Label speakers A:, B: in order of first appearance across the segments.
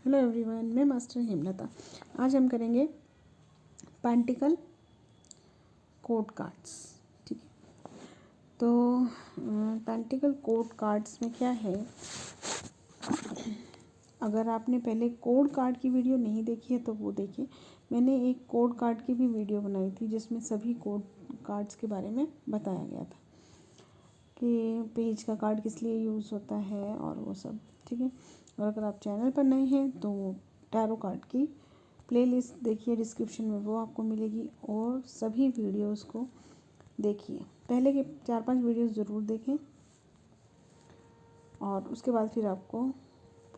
A: Hello everyone, मैं master Hemlata. आज हम करेंगे पेंटिकल कोड कार्ड्स। ठीक है, तो पेंटिकल कोड कार्ड्स में क्या है, अगर आपने पहले कोड कार्ड की वीडियो नहीं देखी है तो वो देखिए। मैंने एक कोड कार्ड की भी वीडियो बनाई थी जिसमें सभी कोड कार्ड्स के बारे में बताया गया था कि पेज का कार्ड किस लिए यूज़ होता है और वो सब। ठीक है, और अगर आप चैनल पर नए हैं तो टैरो कार्ड की प्लेलिस्ट देखिए, डिस्क्रिप्शन में वो आपको मिलेगी, और सभी वीडियोस को देखिए। पहले के 4-5 वीडियोस ज़रूर देखें और उसके बाद फिर आपको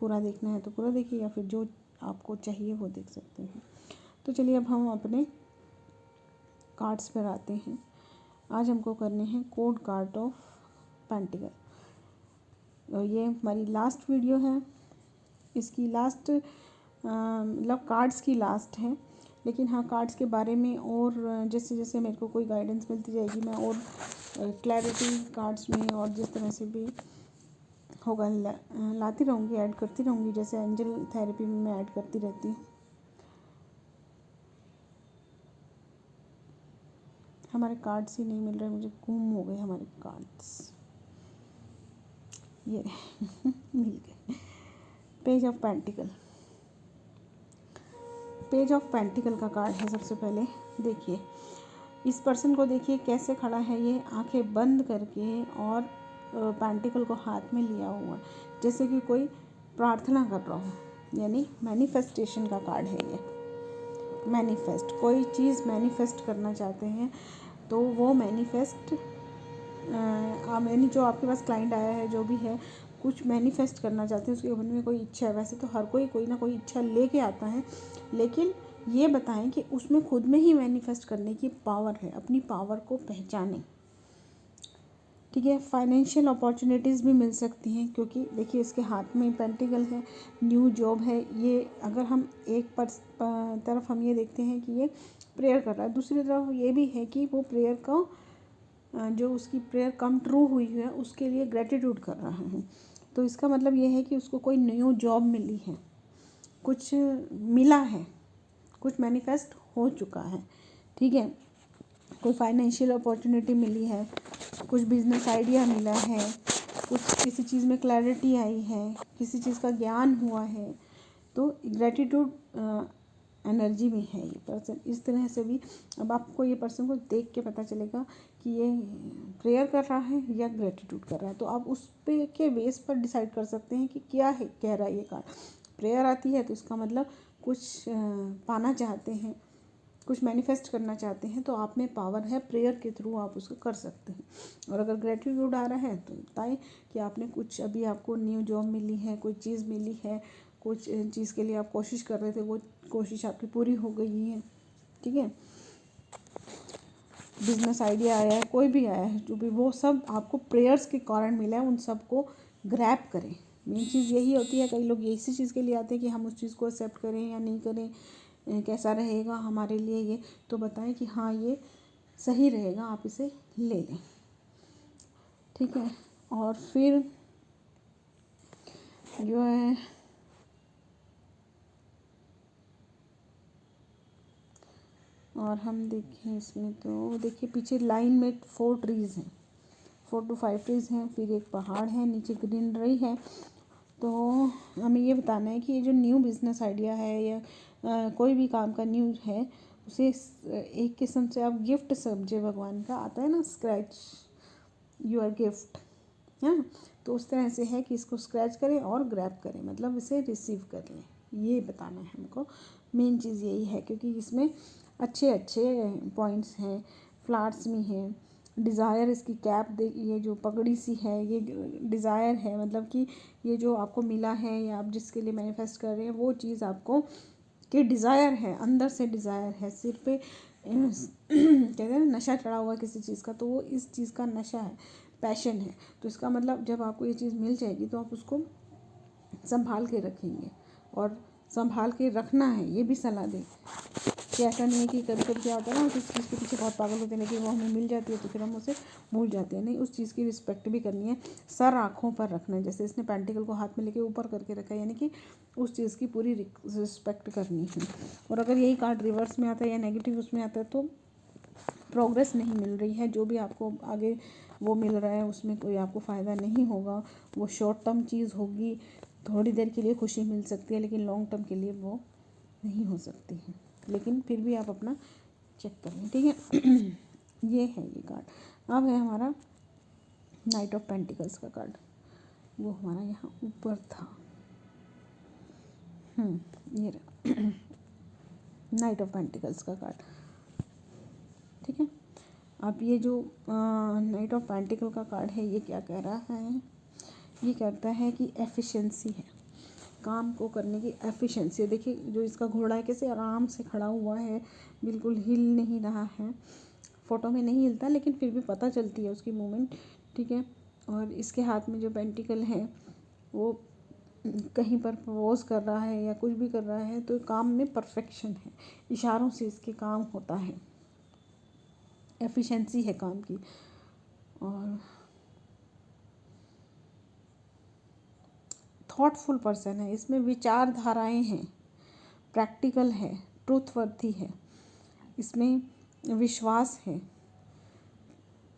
A: पूरा देखना है तो पूरा देखिए, या फिर जो आपको चाहिए वो देख सकते हैं। तो चलिए अब हम अपने कार्ड्स पर आते हैं। आज हमको करने हैं कोड कार्ड ऑफ पेंटिकल। और ये हमारी लास्ट वीडियो है, इसकी लास्ट मतलब कार्ड्स की लास्ट है। लेकिन हाँ, कार्ड्स के बारे में और जैसे जैसे मेरे को कोई गाइडेंस मिलती जाएगी मैं और क्लैरिटी कार्ड्स में और जिस तरह से भी होगा लाती रहूँगी, ऐड करती रहूँगी। जैसे एंजल थेरेपी में मैं ऐड करती रहती हूँ। हमारे कार्ड्स ही नहीं मिल रहे, मुझे गुम हो गए हमारे कार्ड्स। ये मिल गए। Page of pentacle, page of pentacle का कार्ड है। सबसे पहले देखिए इस पर्सन को, देखिए कैसे खड़ा है, ये आंखें बंद करके और पेंटिकल को हाथ में लिया हुआ, जैसे कि कोई प्रार्थना कर रहा हो, यानी मैनिफेस्टेशन का कार्ड है ये। मैनिफेस्ट, कोई चीज़ मैनिफेस्ट करना चाहते हैं तो वो मैनिफेस्ट, यानी जो आपके पास क्लाइंट आया है, जो भी है, कुछ मैनिफेस्ट करना चाहते हैं, उसके मन में कोई इच्छा है। वैसे तो हर कोई ना कोई इच्छा लेके आता है, लेकिन ये बताएं कि उसमें खुद में ही मैनिफेस्ट करने की पावर है, अपनी पावर को पहचानें। ठीक है, फाइनेंशियल अपॉर्चुनिटीज़ भी मिल सकती हैं, क्योंकि देखिए इसके हाथ में पेंटिकल है, न्यू जॉब है ये। अगर हम एक तरफ हम ये देखते हैं कि ये प्रेयर कर रहा है, दूसरी तरफ ये भी है कि वो प्रेयर को, जो उसकी प्रेयर कम ट्रू हुई है उसके लिए ग्रेटिट्यूड कर रहा है। तो इसका मतलब ये है कि उसको कोई न्यू जॉब मिली है, कुछ मिला है, कुछ मैनिफेस्ट हो चुका है। ठीक है, कोई फाइनेंशियल अपॉर्चुनिटी मिली है, कुछ बिजनेस आइडिया मिला है, कुछ किसी चीज़ में क्लैरिटी आई है, किसी चीज़ का ज्ञान हुआ है। तो ग्रेटिट्यूड एनर्जी में है ये पर्सन। इस तरह से भी अब आपको ये पर्सन को देख के पता चलेगा कि ये प्रेयर कर रहा है या ग्रेटिट्यूड कर रहा है। तो आप उस पे के बेस पर डिसाइड कर सकते हैं कि क्या है, कह रहा है ये कार्ड। प्रेयर आती है तो इसका मतलब कुछ पाना चाहते हैं, कुछ मैनिफेस्ट करना चाहते हैं, तो आप में पावर है, प्रेयर के थ्रू आप उसको कर सकते हैं। और अगर ग्रेटिट्यूड आ रहा है तो बताएं कि आपने कुछ, अभी आपको न्यू जॉब मिली है, कोई चीज़ मिली है, कुछ चीज़ के लिए आप कोशिश कर रहे थे, वो कोशिश आपकी पूरी हो गई है। ठीक है, बिजनेस आइडिया आया है, कोई भी आया है, जो भी, वो सब आपको प्रेयर्स के कारण मिला है, उन सबको ग्रैब करें। मेन चीज़ यही होती है, कई लोग इसी चीज़ के लिए आते हैं कि हम उस चीज़ को एक्सेप्ट करें या नहीं करें, कैसा रहेगा हमारे लिए ये। तो बताएं कि हाँ ये सही रहेगा, आप इसे ले लें। ठीक है, और फिर जो है और हम देखें इसमें, तो देखिए पीछे लाइन में 4 ट्रीज़ हैं, 4 to 5 ट्रीज़ हैं, फिर एक पहाड़ है, नीचे ग्रीनरी है। तो हमें ये बताना है कि ये जो न्यू बिज़नेस आइडिया है या कोई भी काम का न्यू है, उसे एक किस्म से आप गिफ्ट समझे। भगवान का आता है ना, स्क्रैच योर गिफ्ट, है। तो उस तरह से है कि इसको स्क्रैच करें और ग्रैब करें, मतलब इसे रिसीव कर लें, ये बताना है हमको। मेन चीज़ यही है, क्योंकि इसमें अच्छे अच्छे पॉइंट्स हैं, फ्लावर्स में हैं, डिज़ायर, इसकी कैप ये जो पगड़ी सी है ये डिज़ायर है, मतलब कि ये जो आपको मिला है या आप जिसके लिए मैनिफेस्ट कर रहे हैं वो चीज़ आपको कि डिज़ायर है, अंदर से डिज़ायर है। सिर पे कहते हैं ना नशा चढ़ा हुआ किसी चीज़ का, तो वो इस चीज़ का नशा है, पैशन है। तो इसका मतलब जब आपको ये चीज़ मिल जाएगी तो आप उसको संभाल के रखेंगे, और संभाल के रखना है, ये भी सलाह दें। कि ऐसा नहीं है कि कभी कभी क्या होता है ना, उस चीज़ के पीछे बहुत पागल होते हैं, लेकिन वो हमें मिल जाती है तो फिर हम उसे भूल जाते हैं। नहीं, उस चीज़ की रिस्पेक्ट भी करनी है, सर आँखों पर रखना है। जैसे इसने पेंटिकल को हाथ में लेके ऊपर करके रखा है, यानी कि उस चीज़ की पूरी रिस्पेक्ट करनी है। और अगर यही कार्ड रिवर्स में आता है या नेगेटिव उसमें आता है तो प्रोग्रेस नहीं मिल रही है, जो भी आपको आगे वो मिल रहा है उसमें कोई आपको फ़ायदा नहीं होगा। वो शॉर्ट टर्म चीज़ होगी, थोड़ी देर के लिए खुशी मिल सकती है, लेकिन लॉन्ग टर्म के लिए वो नहीं हो सकती है। लेकिन फिर भी आप अपना चेक कर लें, ठीक है। ये है ये कार्ड। अब है हमारा नाइट ऑफ पेंटिकल्स का कार्ड, वो हमारा यहाँ ऊपर था। ये रहा नाइट ऑफ पेंटिकल्स का कार्ड, ठीक है। अब ये जो नाइट ऑफ पेंटिकल का कार्ड है, ये क्या कह रहा है? ये कहता है कि एफिशिएंसी है, काम को करने की एफिशिएंसी। देखिए जो इसका घोड़ा है कैसे आराम से खड़ा हुआ है, बिल्कुल हिल नहीं रहा है। फ़ोटो में नहीं हिलता, लेकिन फिर भी पता चलती है उसकी मूवमेंट, ठीक है। और इसके हाथ में जो पेंटिकल है वो कहीं पर प्रपोज कर रहा है या कुछ भी कर रहा है, तो काम में परफेक्शन है, इशारों से इसके काम होता है, एफिशिएंसी है काम की। और थॉटफुल पर्सन है, इसमें विचारधाराएं हैं, प्रैक्टिकल है, ट्रूथवर्थी है, इसमें विश्वास है,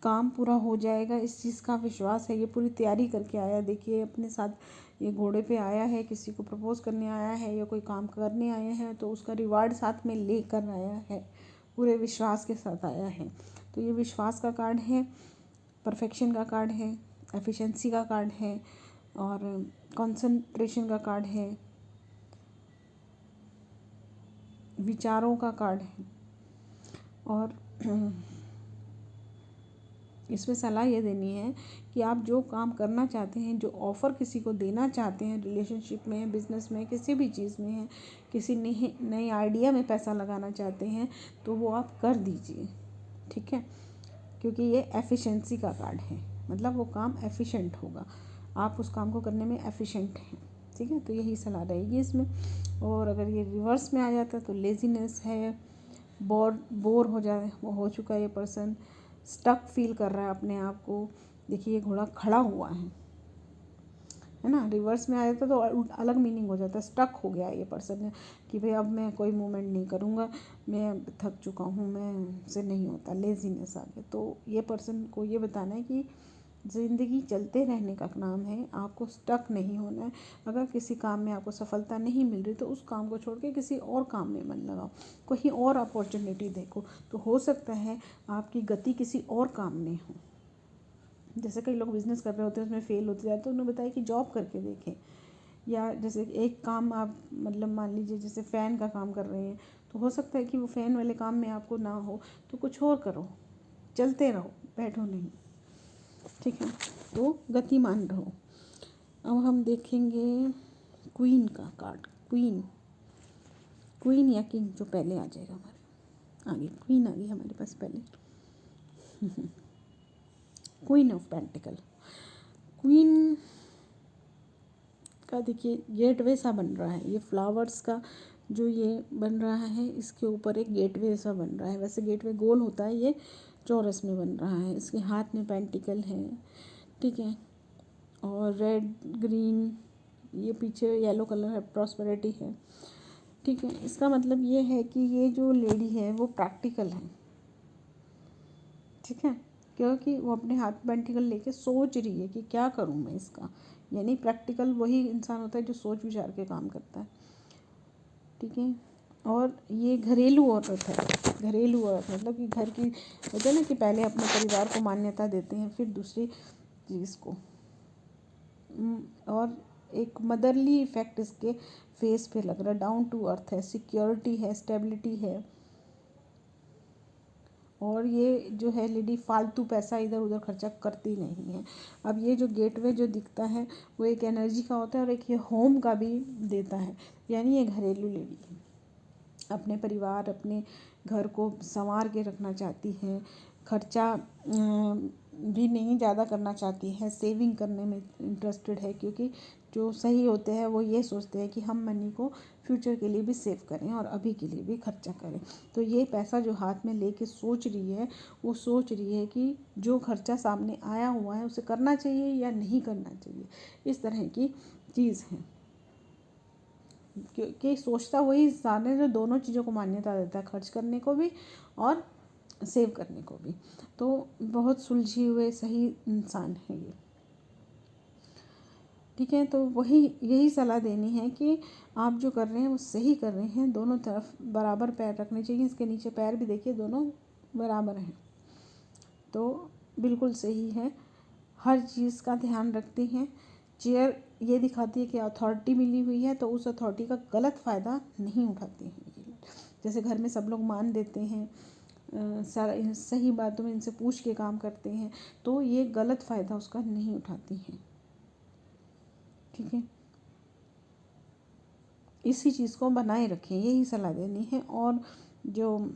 A: काम पूरा हो जाएगा इस चीज़ का विश्वास है। ये पूरी तैयारी करके आया, देखिए अपने साथ ये घोड़े पे आया है, किसी को प्रपोज करने आया है या कोई काम करने आया है, तो उसका रिवार्ड साथ में लेकर आया है, पूरे विश्वास के साथ आया है। तो ये विश्वास का कार्ड है, परफेक्शन का कार्ड है, एफिशिएंसी का कार्ड है, और कंसंट्रेशन का कार्ड है, विचारों का कार्ड है। और इसमें सलाह ये देनी है कि आप जो काम करना चाहते हैं, जो ऑफ़र किसी को देना चाहते हैं, रिलेशनशिप में, बिज़नेस में, किसी भी चीज़ में है, किसी नई आइडिया में पैसा लगाना चाहते हैं, तो वो आप कर दीजिए, ठीक है। क्योंकि ये एफिशिएंसी का कार्ड है, मतलब वो काम एफिशिएंट होगा, आप उस काम को करने में एफिशिएंट हैं, ठीक है। तो यही सलाह रहेगी इसमें। और अगर ये रिवर्स में आ जाता है तो लेज़ीनेस है, बोर हो चुका है ये पर्सन, स्टक फील कर रहा है अपने आप को। देखिए ये घोड़ा खड़ा हुआ है ना, रिवर्स में आ जाता तो अलग मीनिंग हो जाता है, स्टक हो गया ये पर्सन कि भाई अब मैं कोई मूवमेंट नहीं करूँगा, मैं थक चुका हूँ, मैं से नहीं होता, लेज़ीनेस आ गया। तो ये पर्सन को ये बताना है कि ज़िंदगी चलते रहने का नाम है, आपको स्टक नहीं होना है। अगर किसी काम में आपको सफलता नहीं मिल रही तो उस काम को छोड़ के किसी और काम में मन लगाओ, कहीं और अपॉर्चुनिटी देखो, तो हो सकता है आपकी गति किसी और काम में हो। जैसे कई लोग बिज़नेस कर रहे होते हैं, उसमें फेल होते जाते हैं, तो उन्होंने बताया कि जॉब करके देखें। या जैसे एक काम आप मतलब मान लीजिए जैसे फ़ैन का काम कर रहे हैं, तो हो सकता है कि वो फ़ैन वाले काम में आपको ना हो, तो कुछ और करो, चलते रहो, बैठो नहीं, ठीक है। तो गतिमान रहो। अब हम देखेंगे क्वीन का कार्ड, क्वीन या किंग जो पहले आ जाएगा हमारे आगे। क्वीन आ गई हमारे पास पहले। Queen of pentacle. क्वीन का देखिए गेटवे सा बन रहा है, ये फ्लावर्स का जो ये बन रहा है, इसके ऊपर एक गेटवे सा बन रहा है। वैसे गेटवे गोल होता है, ये चौरस में बन रहा है। इसके हाथ में पेंटिकल है, ठीक है। और रेड ग्रीन, ये पीछे येलो कलर है, प्रॉस्पेरिटी है, ठीक है। इसका मतलब ये है कि ये जो लेडी है वो प्रैक्टिकल है, ठीक है। क्योंकि वो अपने हाथ पेंटिकल लेके सोच रही है कि क्या करूँ मैं इसका, यानी प्रैक्टिकल वही इंसान होता है जो सोच विचार के काम करता है, ठीक है। और ये घरेलू औरत है, घरेलू औरत मतलब कि घर की होता है ना कि पहले अपने परिवार को मान्यता देते हैं फिर दूसरी चीज़ को। और एक मदरली इफ़ेक्ट इसके फेस पे लग रहा है, डाउन टू अर्थ है, सिक्योरिटी है, स्टेबिलिटी है। और ये जो है लेडी फालतू पैसा इधर उधर खर्चा करती नहीं है। अब ये जो गेटवे जो दिखता है वो एक एनर्जी का होता है और एक ये होम का भी देता है, यानी ये घरेलू लेडी है, अपने परिवार अपने घर को संवार के रखना चाहती है, खर्चा भी नहीं ज़्यादा करना चाहती है, सेविंग करने में इंटरेस्टेड है, क्योंकि जो सही होते हैं वो ये सोचते हैं कि हम मनी को फ्यूचर के लिए भी सेव करें और अभी के लिए भी खर्चा करें। तो ये पैसा जो हाथ में लेके सोच रही है, वो सोच रही है कि जो खर्चा सामने आया हुआ है उसे करना चाहिए या नहीं करना चाहिए, इस तरह की चीज़ है। क्योंकि सोचता वही इंसान है जो दोनों चीज़ों को मान्यता देता है, खर्च करने को भी और सेव करने को भी। तो बहुत सुलझे हुए सही इंसान है ये, ठीक है। तो वही यही सलाह देनी है कि आप जो कर रहे हैं वो सही कर रहे हैं, दोनों तरफ बराबर पैर रखने चाहिए। इसके नीचे पैर भी देखिए दोनों बराबर हैं, तो बिल्कुल सही है, हर चीज़ का ध्यान रखती हैं। चेयर ये दिखाती है कि अथॉरिटी मिली हुई है, तो उस अथॉरिटी का गलत फ़ायदा नहीं उठाते हैं ये। जैसे घर में सब लोग मान देते हैं, सारा सही बातों में इनसे पूछ के काम करते हैं, तो ये गलत फ़ायदा उसका नहीं उठाती हैं, ठीक है। इसी चीज़ को बनाए रखें, यही सलाह देनी है। और जो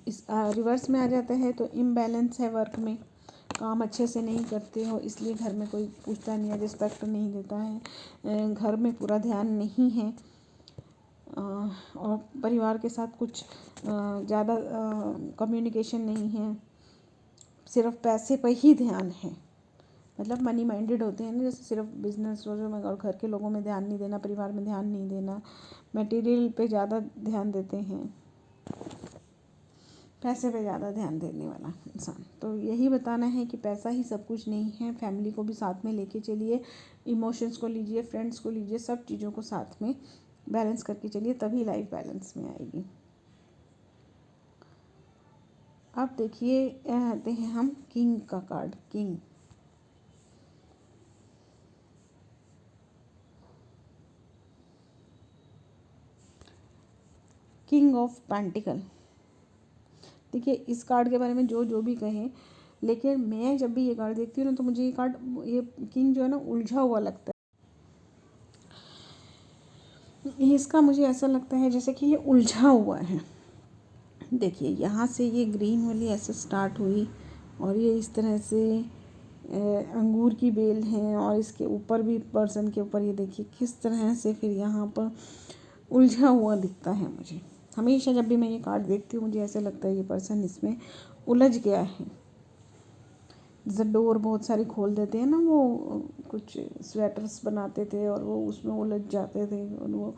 A: इस रिवर्स में आ जाता है तो इम्बैलेंस है वर्क में, काम अच्छे से नहीं करते हो इसलिए घर में कोई पूछता नहीं है, रिस्पेक्ट नहीं देता है, घर में पूरा ध्यान नहीं है, और परिवार के साथ कुछ ज़्यादा कम्युनिकेशन नहीं है, सिर्फ पैसे पर ही ध्यान है। मतलब मनी माइंडेड होते हैं ना, जैसे सिर्फ बिजनेस और घर के लोगों में ध्यान नहीं देना, परिवार में ध्यान नहीं देना, मटेरियल पे ज़्यादा ध्यान देते हैं, पैसे पे ज़्यादा ध्यान देने वाला इंसान। तो यही बताना है कि पैसा ही सब कुछ नहीं है, फैमिली को भी साथ में लेके चलिए, इमोशंस को लीजिए, फ्रेंड्स को लीजिए, सब चीज़ों को साथ में बैलेंस करके चलिए, तभी लाइफ बैलेंस में आएगी। अब देखिए आते हैं हम किंग का कार्ड, किंग ऑफ पेंटिकल। देखिए इस कार्ड के बारे में जो भी कहें, लेकिन मैं जब भी ये कार्ड देखती हूँ ना, तो मुझे ये कार्ड, ये किंग जो है ना, उलझा हुआ लगता है। इसका मुझे ऐसा लगता है जैसे कि ये उलझा हुआ है। देखिए यहाँ से ये ग्रीन वाली ऐसे स्टार्ट हुई, और ये इस तरह से अंगूर की बेल है, और इसके ऊपर भी, पर्सन के ऊपर ये देखिए किस तरह से फिर यहाँ पर उलझा हुआ दिखता है मुझे। हमेशा जब भी मैं ये कार्ड देखती हूँ मुझे ऐसा लगता है ये पर्सन इसमें उलझ गया है। जैसे डोर बहुत सारी खोल देते हैं ना, वो कुछ स्वेटर्स बनाते थे और वो उसमें उलझ जाते थे, और वो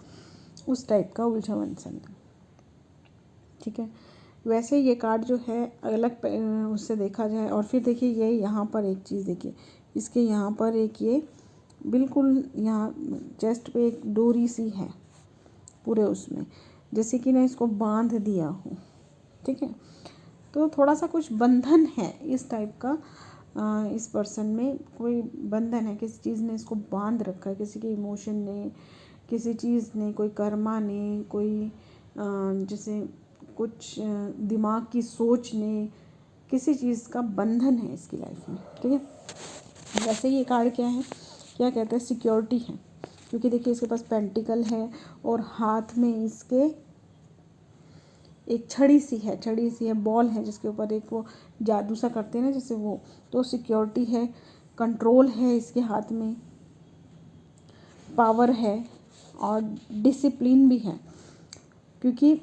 A: उस टाइप का उलझा पर्सन था, ठीक है। वैसे ये कार्ड जो है अलग उससे देखा जाए, और फिर देखिए ये यहाँ पर एक चीज़ देखिए, इसके यहाँ पर एक ये बिल्कुल यहाँ चेस्ट पे एक डोरी सी है पूरे उसमें, जैसे कि ना इसको बांध दिया हो, ठीक है। तो थोड़ा सा कुछ बंधन है इस टाइप का, इस पर्सन में कोई बंधन है, किसी चीज़ ने इसको बांध रखा है, किसी के इमोशन ने, किसी चीज़ ने, कोई कर्मा ने, कोई जैसे कुछ दिमाग की सोच ने, किसी चीज़ का बंधन है इसकी लाइफ में, ठीक है। वैसे ये कार्ड क्या है, क्या कहते हैं, सिक्योरिटी है, क्योंकि देखिए इसके पास पेंटिकल है और हाथ में इसके एक छड़ी सी है, बॉल है, जिसके ऊपर एक वो जादू सा करते हैं ना जैसे वो, तो सिक्योरिटी है, कंट्रोल है इसके हाथ में, पावर है और डिसिप्लिन भी है। क्योंकि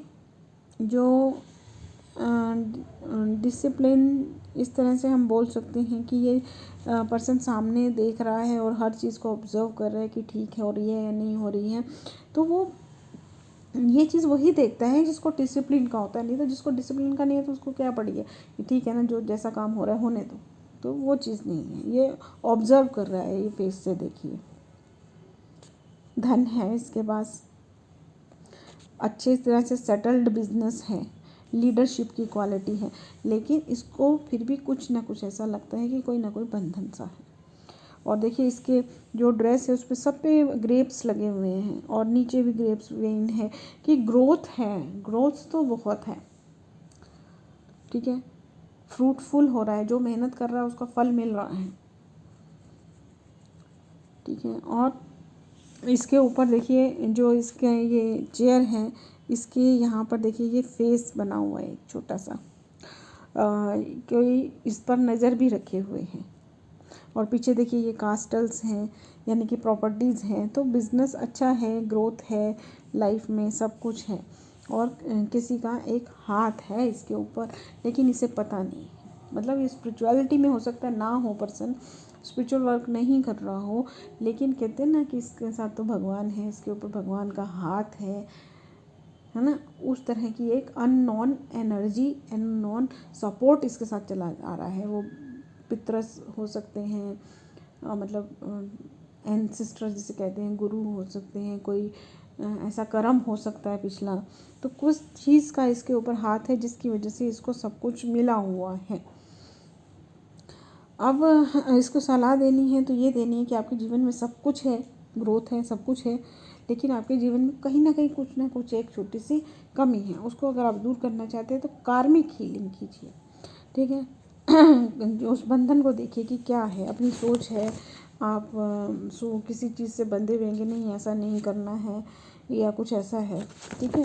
A: जो डिसिप्लिन, इस तरह से हम बोल सकते हैं कि ये पर्सन सामने देख रहा है और हर चीज़ को ऑब्जर्व कर रहा है कि ठीक है हो रही है या नहीं हो रही है, तो वो ये चीज़ वही देखता है जिसको डिसिप्लिन का होता है। नहीं तो जिसको डिसिप्लिन का नहीं है तो उसको क्या पड़ी है कि ठीक है ना, जो जैसा काम हो रहा है होने दो, तो वो चीज़ नहीं है, ये ऑब्जर्व कर रहा है, ये फेस से देखिए। धन है इसके पास, अच्छे तरह से सेटल्ड बिजनेस है, लीडरशिप की क्वालिटी है, लेकिन इसको फिर भी कुछ ना कुछ ऐसा लगता है कि कोई ना कोई बंधन सा है। और देखिए इसके जो ड्रेस है उस पर सब पे ग्रेप्स लगे हुए हैं, और नीचे भी ग्रेप्स वेन है, कि ग्रोथ है, ग्रोथ तो बहुत है, ठीक है। फ्रूटफुल हो रहा है, जो मेहनत कर रहा है उसका फल मिल रहा है, ठीक है। और इसके ऊपर देखिए जो इसके ये चेयर है, इसके यहाँ पर देखिए ये फेस बना हुआ है एक छोटा सा, कोई इस पर नज़र भी रखे हुए हैं। और पीछे देखिए ये कास्टल्स हैं, यानी कि प्रॉपर्टीज़ हैं। तो बिज़नेस अच्छा है, ग्रोथ है, लाइफ में सब कुछ है। और किसी का एक हाथ है इसके ऊपर, लेकिन इसे पता नहीं है। मतलब ये स्पिरिचुअलिटी में हो सकता है ना हो, पर्सन स्पिरिचुअल वर्क नहीं कर रहा हो, लेकिन कहते हैं ना कि इसके साथ तो भगवान है, इसके ऊपर भगवान का हाथ है ना। उस तरह की एक अननोन एनर्जी, अननोन सपोर्ट इसके साथ चला आ रहा है। वो पितरस हो सकते हैं, मतलब एंसेस्टर जिसे कहते हैं, गुरु हो सकते हैं, कोई ऐसा कर्म हो सकता है पिछला। तो कुछ चीज़ का इसके ऊपर हाथ है जिसकी वजह से इसको सब कुछ मिला हुआ है। अब इसको सलाह देनी है तो ये देनी है कि आपके जीवन में सब कुछ है, ग्रोथ है, सब कुछ है, लेकिन आपके जीवन में कहीं ना कहीं कुछ ना कुछ एक छोटी सी कमी है। उसको अगर आप दूर करना चाहते हैं तो कार्मिक हीलिंग कीजिए, ठीक है। उस बंधन को देखिए कि क्या है, अपनी सोच है, आप किसी चीज़ से बंधे हुए हैं कि नहीं ऐसा नहीं करना है या कुछ ऐसा है, ठीक है।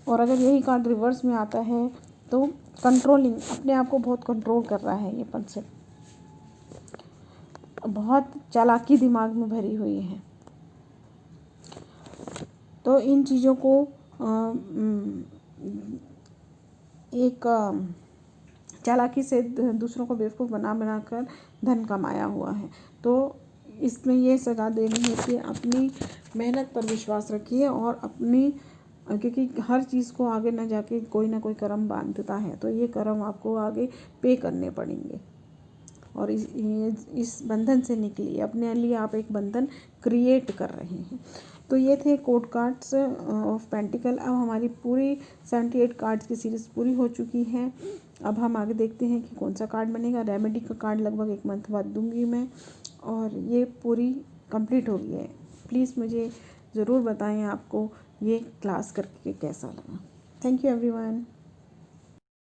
A: और अगर यही कार्ड रिवर्स में आता है तो कंट्रोलिंग, अपने आप को बहुत कंट्रोल कर रहा है ये पर्सन, बहुत चालाकी दिमाग में भरी हुई है। तो इन चीज़ों को एक चालाकी से दूसरों को बेवकूफ़ बना कर धन कमाया हुआ है। तो इसमें ये सलाह देनी है कि अपनी मेहनत पर विश्वास रखिए और अपनी, क्योंकि हर चीज़ को आगे न जाके कोई ना कोई कर्म बांधता है, तो ये कर्म आपको आगे पे करने पड़ेंगे। और इस बंधन से निकलिए, अपने लिए आप एक बंधन क्रिएट कर रहे हैं। तो ये थे कोड कार्ड्स ऑफ पेंटिकल। अब हमारी पूरी 78 कार्ड्स की सीरीज़ पूरी हो चुकी है। अब हम आगे देखते हैं कि कौन सा कार्ड बनेगा। रेमेडी का कार्ड लगभग 1 मंथ बाद दूंगी मैं, और ये पूरी कंप्लीट हो गई है। प्लीज़ मुझे ज़रूर बताएं आपको ये क्लास करके कैसा लगा। Thank you everyone.